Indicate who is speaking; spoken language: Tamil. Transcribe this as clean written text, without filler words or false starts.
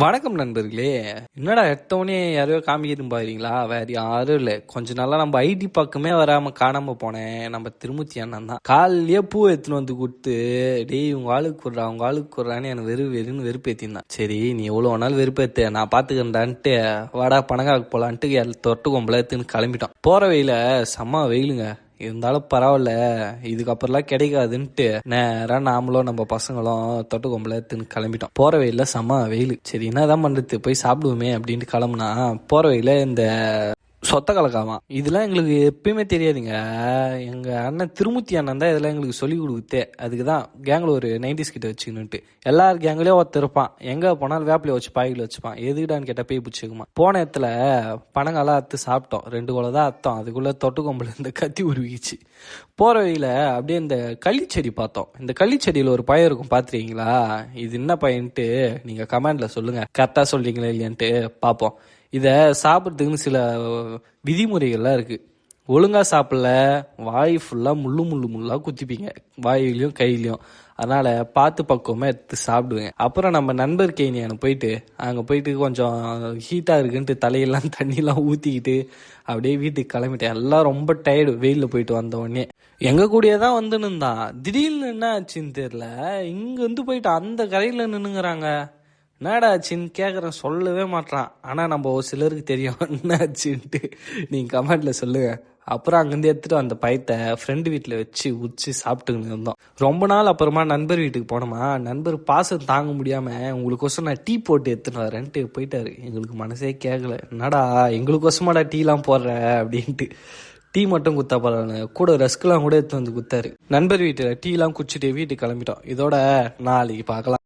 Speaker 1: வணக்கம் நண்பர்களே. என்னடா எடுத்தவொடனே யாரையோ காமிக்கிதுன்னு பாக்குறீங்களா? வேற யாரும் இல்ல. கொஞ்ச நாளா நம்ம ஐடி பக்கமே வராம காணாம போனேன் நம்ம திருமூர்த்தி அண்ணன் தான். காலையிலேயே பூ எடுத்துன்னு வந்து கொடுத்து, டேய் உங்க ஆளுக்கு குடுறா உங்க ஆளுக்கு குடுறான்னு எனக்கு வெறுன்னு வெறுப்பேத்தினான். சரி நீ எவ்வளவு நாள் வெறுப்பேத்து, நான் பாத்துக்கிறேன்டான்ட்டு வாடா பணங்காக்கு போலான்ட்டு தொட்டு கொம்பல எடுத்துன்னு கிளம்பிட்டோம். போற வெயில செம்ம வெயிலுங்க. இருந்தாலும் பரவாயில்ல, இதுக்கப்புறம்லாம் கிடைக்காதுன்ட்டு நேரா நாமளும் நம்ம பசங்களும் தொட்டு கொம்பல எடுத்துன்னு கிளம்பிட்டோம். போற வெயில செம்ம வெயில். சரி என்னதான் பண்றது, போய் சாப்பிடுவோமே அப்படின்ட்டு கிளம்புனா போற வெயில இந்த சொத்த கலக்காவான். இதெல்லாம் எங்களுக்கு எப்பயுமே தெரியாதுங்க. எங்க அண்ணன் திருமூர்த்தி அண்ணன் தான் இதெல்லாம் எங்களுக்கு சொல்லி கொடுத்தே. அதுக்குதான் கேங்கில் ஒரு 90s கிட்ட வச்சுக்கணுன்ட்டு. எல்லார் கேங்லயும் ஒருத்தர் இருப்பான், எங்க போனாலும் வேப்பிலையை வச்சு பாய்களை வச்சுப்பான். எதுக்கிட்டான்னு கேட்டா பேய் பிடிச்சிக்குமா. போன இடத்துல பனங்காலாம் அத்து சாப்பிட்டோம். 2 கொலை தான் அத்தம். அதுக்குள்ள தொட்டு கொம்புல இந்த கத்தி உருவிச்சு. போற வழியில அப்படியே இந்த கள்ளிச்செடி பார்த்தோம். இந்த கள்ளிச்செடியில ஒரு பயம் இருக்கும், பாத்துருக்கீங்களா? இது என்ன பையன்ட்டு நீங்க கமெண்ட்ல சொல்லுங்க, கரெக்டா சொல்றீங்களா இல்லையான்ட்டு பார்ப்போம். இதை சாப்பிட்றதுக்குன்னு சில விதிமுறைகள்லாம் இருக்கு. ஒழுங்கா சாப்பிடல வாய் ஃபுல்லா முள்ளா குத்திப்பீங்க, வாயிலையும் கையிலையும். அதனால பார்த்து பக்குவமா எடுத்து சாப்பிடுவேன். அப்புறம் நம்ம நண்பர் கேணியான போயிட்டு அங்கே போயிட்டு கொஞ்சம் ஹீட்டா இருக்குன்ட்டு தலையெல்லாம் தண்ணியெல்லாம் ஊற்றிக்கிட்டு அப்படியே வீட்டுக்கு கிளம்பிட்டேன். எல்லாம் ரொம்ப டயர்டு, வெயிலில் போயிட்டு வந்த உடனே. எங்க கூடயே தான் வந்து நின்றான். திடீர்னு என்ன ஆச்சுன்னு தெரியல, இங்க வந்து போயிட்டு அந்த கரையில நின்னுங்கிறாங்க. என்னடா ஆச்சுன்னு கேட்குறேன், சொல்லவே மாட்டான். ஆனால் நம்ம ஒரு சிலருக்கு தெரியும் என்ன ஆச்சுன்ட்டு. நீங்கள் கமெண்ட்ல சொல்லுங்க. அப்புறம் அங்கேருந்து எடுத்துட்டு அந்த பயத்தை ஃப்ரெண்டு வீட்டில் வச்சு உச்சி சாப்பிட்டுக்கிட்டு இருந்தோம். ரொம்ப நாள் அப்புறமா நண்பர் வீட்டுக்கு போனோமா, நண்பர் பாசம் தாங்க முடியாமல் உங்களுக்கோசம் நான் டீ போட்டு எடுத்துன்னு வரேன்ட்டு போயிட்டாரு. எங்களுக்கு மனசே கேட்கல, என்னடா எங்களுக்கோசமாடா டீலாம் போடுற அப்படின்ட்டு. டீ மட்டும் குத்தா பரவாயில்ல, கூட ரஸ்க்லாம் கூட எடுத்து வந்து குத்தாரு. நண்பர் வீட்டில் டீலாம் குடிச்சிட்டு வீட்டுக்கு கிளம்பிட்டோம். இதோட நாளைக்கு பார்க்கலாம்.